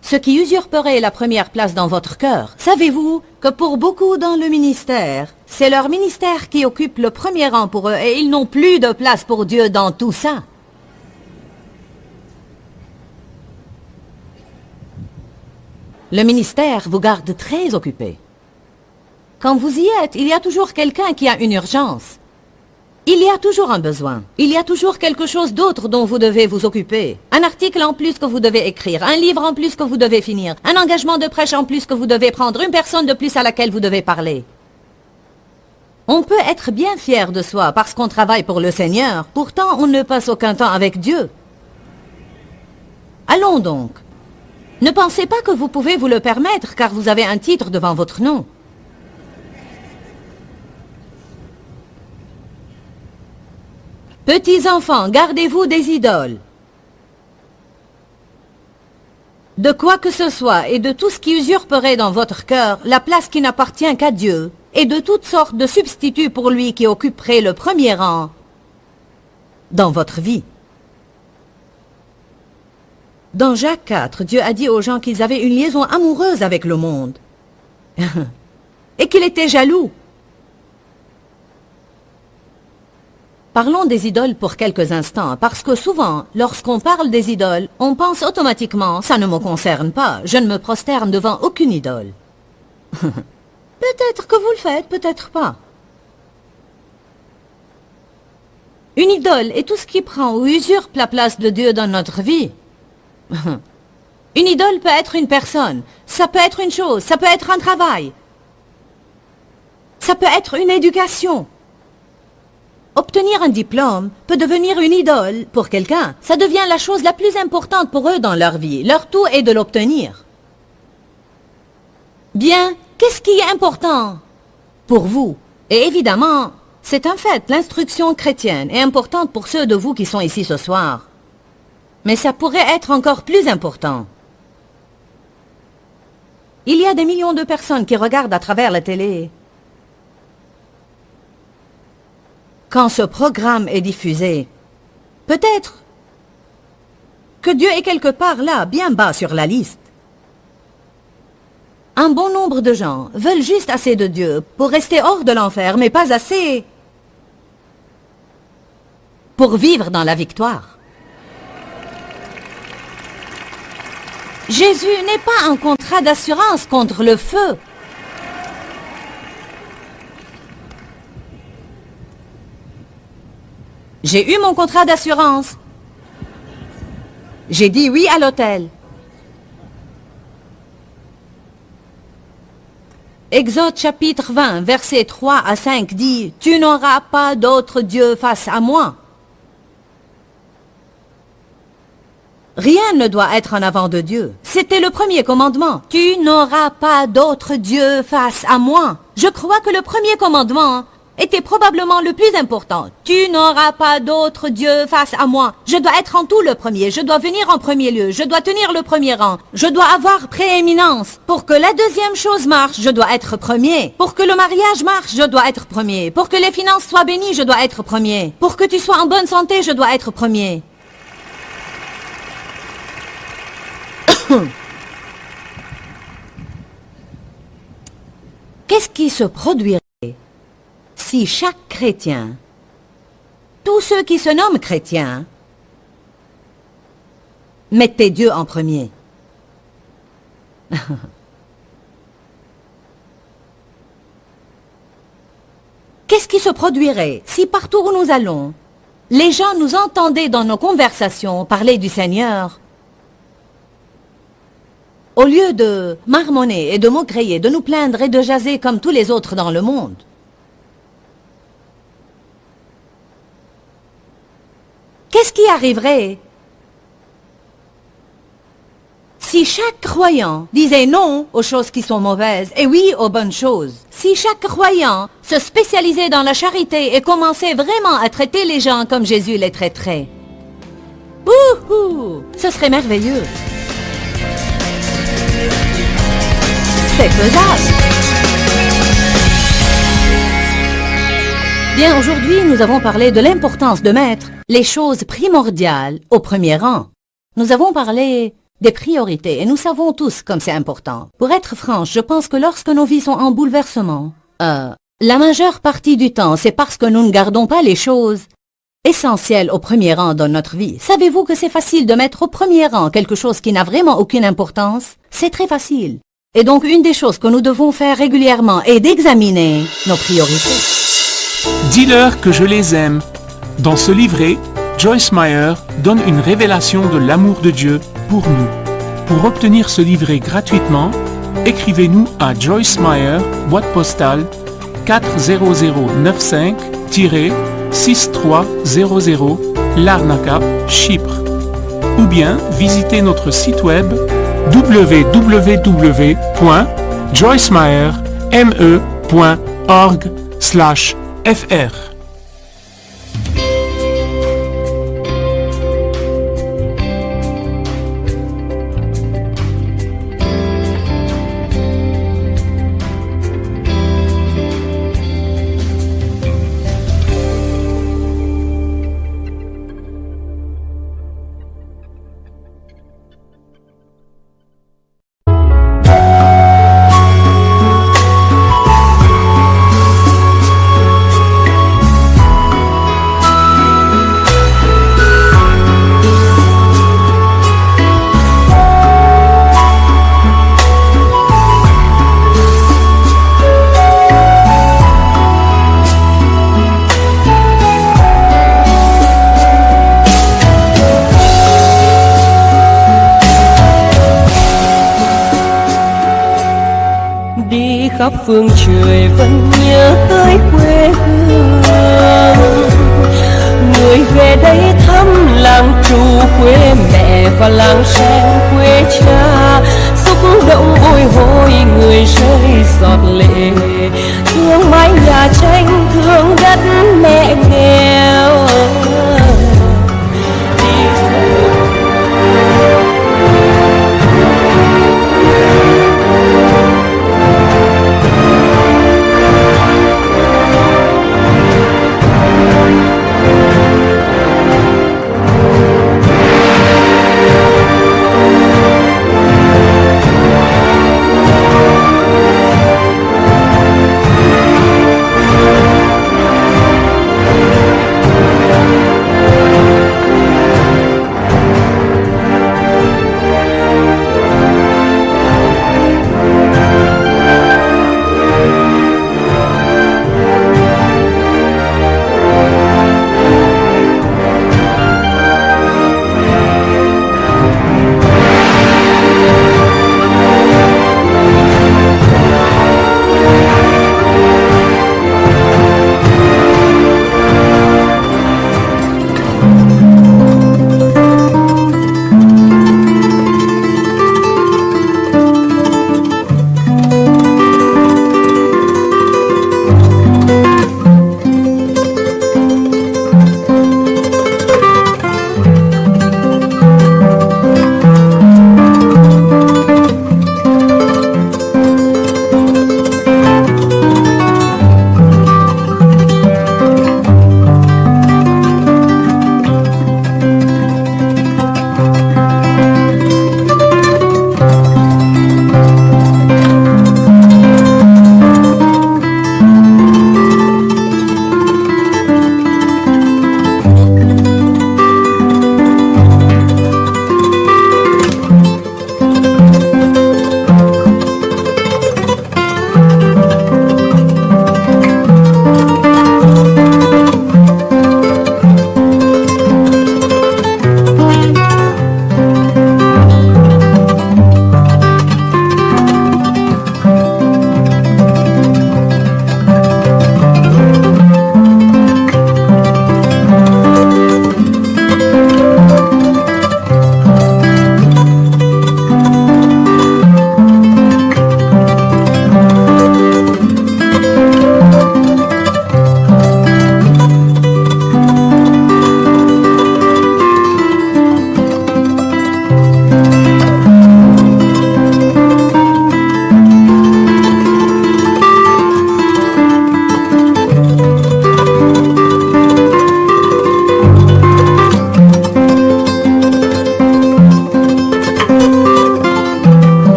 ce qui usurperait la première place dans votre cœur. » Savez-vous que pour beaucoup dans le ministère, c'est leur ministère qui occupe le premier rang pour eux et ils n'ont plus de place pour Dieu dans tout ça. Le ministère vous garde très occupé. Quand vous y êtes, il y a toujours quelqu'un qui a une urgence. Il y a toujours un besoin. Il y a toujours quelque chose d'autre dont vous devez vous occuper. Un article en plus que vous devez écrire, un livre en plus que vous devez finir, un engagement de prêche en plus que vous devez prendre, une personne de plus à laquelle vous devez parler. On peut être bien fier de soi parce qu'on travaille pour le Seigneur, pourtant on ne passe aucun temps avec Dieu. Allons donc. Ne pensez pas que vous pouvez vous le permettre car vous avez un titre devant votre nom. Petits enfants, gardez-vous des idoles. De quoi que ce soit et de tout ce qui usurperait dans votre cœur la place qui n'appartient qu'à Dieu, et de toutes sortes de substituts pour lui qui occuperaient le premier rang dans votre vie. Dans Jacques 4, Dieu a dit aux gens qu'ils avaient une liaison amoureuse avec le monde et qu'il était jaloux. Parlons des idoles pour quelques instants, parce que souvent, lorsqu'on parle des idoles, on pense automatiquement « ça ne me concerne pas, je ne me prosterne devant aucune idole ». Peut-être que vous le faites, peut-être pas. Une idole est tout ce qui prend ou usurpe la place de Dieu dans notre vie. Une idole peut être une personne, ça peut être une chose, ça peut être un travail, ça peut être une éducation. Obtenir un diplôme peut devenir une idole pour quelqu'un. Ça devient la chose la plus importante pour eux dans leur vie. Leur tout est de l'obtenir. Bien, qu'est-ce qui est important pour vous? Et évidemment, c'est un fait, l'instruction chrétienne est importante pour ceux de vous qui sont ici ce soir. Mais ça pourrait être encore plus important. Il y a des millions de personnes qui regardent à travers la télé. Quand ce programme est diffusé, peut-être que Dieu est quelque part là, bien bas sur la liste. Un bon nombre de gens veulent juste assez de Dieu pour rester hors de l'enfer, mais pas assez pour vivre dans la victoire. Jésus n'est pas un contrat d'assurance contre le feu. J'ai eu mon contrat d'assurance. J'ai dit oui à l'hôtel. Exode chapitre 20, versets 3 à 5 dit « Tu n'auras pas d'autre Dieu face à moi. » Rien ne doit être en avant de Dieu. C'était le premier commandement. « Tu n'auras pas d'autre Dieu face à moi. » Je crois que le premier commandement était probablement le plus important. « Tu n'auras pas d'autre Dieu face à moi. » Je dois être en tout le premier. Je dois venir en premier lieu. Je dois tenir le premier rang. Je dois avoir prééminence. Pour que la deuxième chose marche, je dois être premier. Pour que le mariage marche, je dois être premier. Pour que les finances soient bénies, je dois être premier. Pour que tu sois en bonne santé, je dois être premier. Qu'est-ce qui se produirait si chaque chrétien, tous ceux qui se nomment chrétiens, mettaient Dieu en premier? Qu'est-ce qui se produirait si partout où nous allons, les gens nous entendaient dans nos conversations parler du Seigneur? Au lieu de marmonner et de maugréer, de nous plaindre et de jaser comme tous les autres dans le monde. Qu'est-ce qui arriverait si chaque croyant disait non aux choses qui sont mauvaises et oui aux bonnes choses? Si chaque croyant se spécialisait dans la charité et commençait vraiment à traiter les gens comme Jésus les traiterait? Ouhou! Ce serait merveilleux. C'est faisable. Bien, aujourd'hui, nous avons parlé de l'importance de mettre les choses primordiales au premier rang. Nous avons parlé des priorités et nous savons tous comme c'est important. Pour être franche, je pense que lorsque nos vies sont en bouleversement, la majeure partie du temps, c'est parce que nous ne gardons pas les choses essentielles au premier rang dans notre vie. Savez-vous que c'est facile de mettre au premier rang quelque chose qui n'a vraiment aucune importance? C'est très facile. Et donc, une des choses que nous devons faire régulièrement est d'examiner nos priorités. Dis-leur que je les aime. Dans ce livret, Joyce Meyer donne une révélation de l'amour de Dieu pour nous. Pour obtenir ce livret gratuitement, écrivez-nous à Joyce Meyer, boîte postale 40095-6300, Larnaca, Chypre. Ou bien visitez notre site web www.joycemeyer.org/fr. khắp phương trời vẫn nhớ tới quê hương. Người về đây thăm làng trù quê mẹ và làng sen quê cha, xúc động bồi hồi người rơi giọt lệ, thương mái nhà tranh thương đất mẹ nghèo.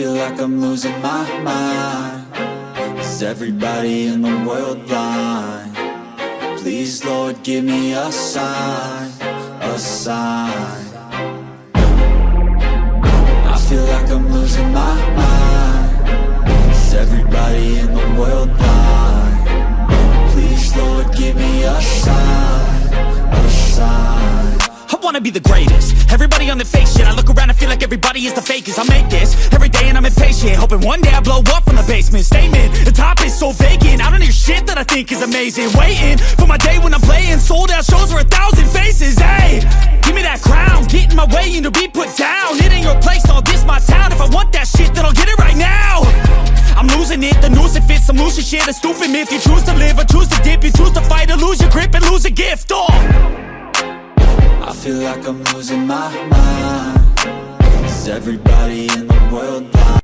feel like I'm losing my mind. Is everybody in the world blind? Please, Lord, give me a sign, a sign. I feel like I'm losing my mind. Is everybody in the world blind? Please, Lord, give me a sign, a sign. I wanna be the greatest. Everybody on the fake shit. I look around and feel like everybody is the fakest. I make this every day and I'm impatient, hoping one day I blow up from the basement. Statement, the top is so vacant. I don't hear shit that I think is amazing. Waiting for my day when I'm playing sold out shows for 1,000 faces. Hey, give me that crown, get in my way and to be put down. It ain't your place, all this my town. If I want that shit, then I'll get it right now. I'm losing it, the noose it fits. I'm losing shit, a stupid myth. You choose to live or choose to dip. You choose to fight or lose your grip and lose a gift. I feel like I'm losing my mind. Is everybody in the world blind?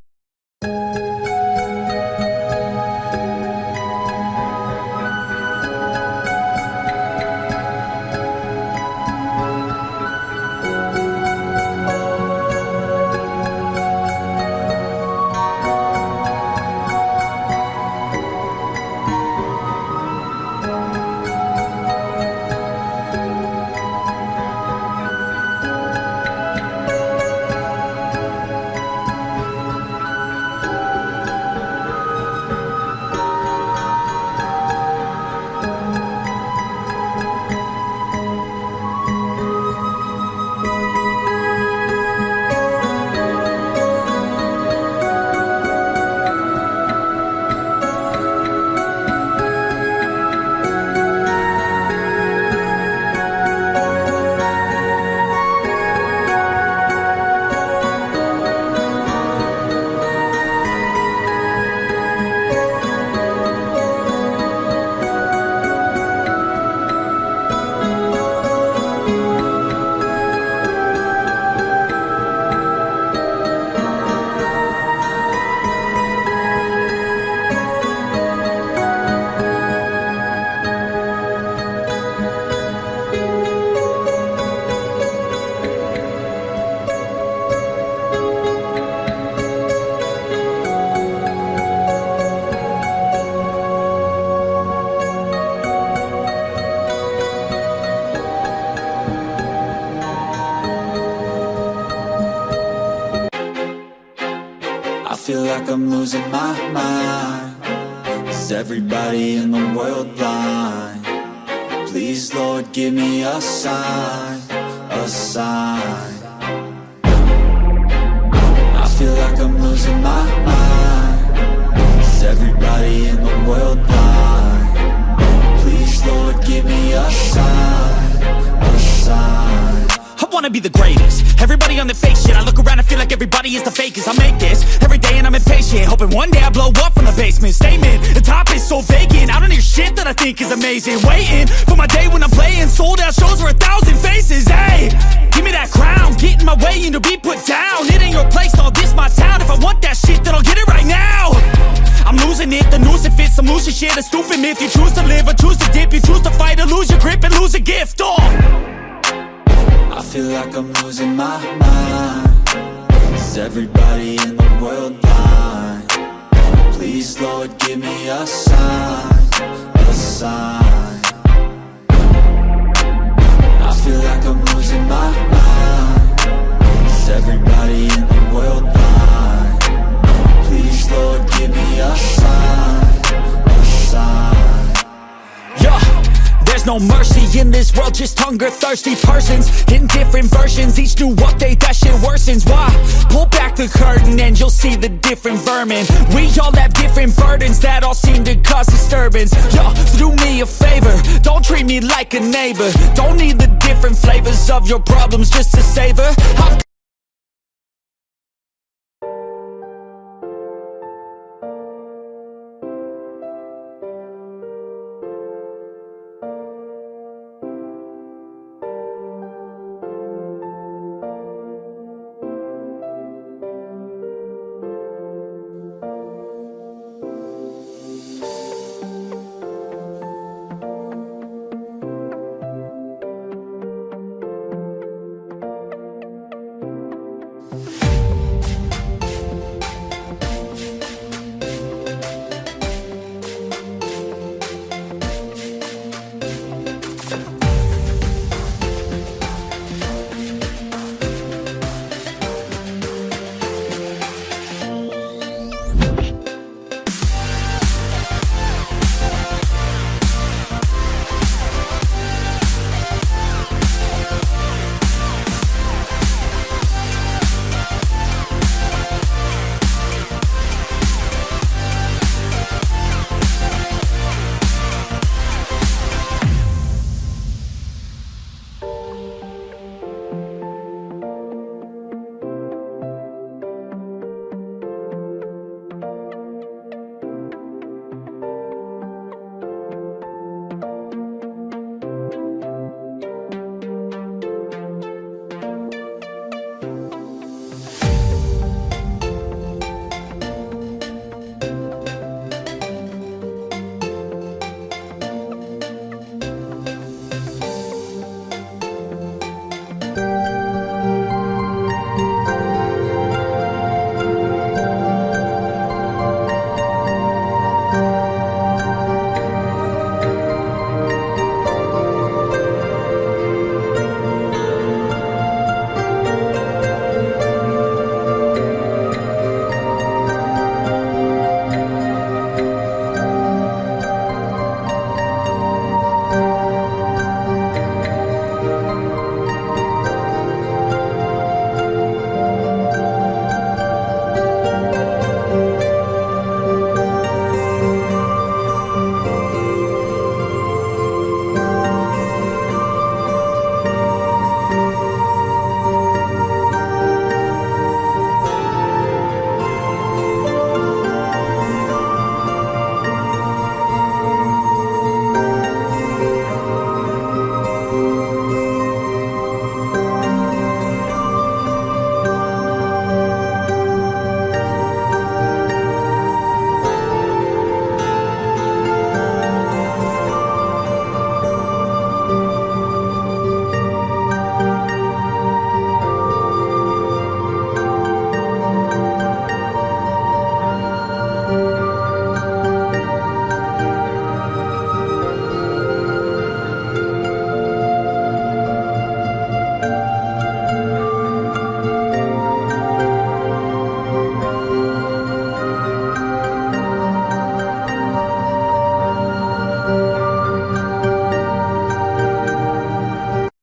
I feel like I'm losing my mind. Is everybody in the world blind? Please, Lord, give me a sign, a sign. I feel like I'm losing my mind. Is everybody in the world blind? Please, Lord, give me a sign, a sign. I wanna be the greatest. Everybody on the fake shit. I look around and feel like everybody is the fakest. I make this every day and I'm impatient, hoping one day I blow up from the basement. Statement, the top is so vacant. I don't hear shit that I think is amazing. Waiting for my day when I'm playing sold out shows for 1,000 faces. Hey, give me that crown, get in my way and to be put down. It ain't your place, all this my town. If I want that shit, then I'll get it right now. I'm losing it, the noose it fits. I'm losing shit, a stupid myth. You choose to live or choose to dip. You choose to fight or lose your grip and lose a gift. I feel like I'm losing my mind. Is everybody in the world blind? Please, Lord, give me a sign, a sign. I feel like I'm losing my mind. Is everybody in the world blind? Please, Lord, give me a sign, a sign. Yeah. There's no mercy in this world, just hunger-thirsty persons in different versions, each new update, that shit worsens. Why? Pull back the curtain and you'll see the different vermin. We all have different burdens that all seem to cause disturbance. Yo, so do me a favor, don't treat me like a neighbor. Don't need the different flavors of your problems just to savor.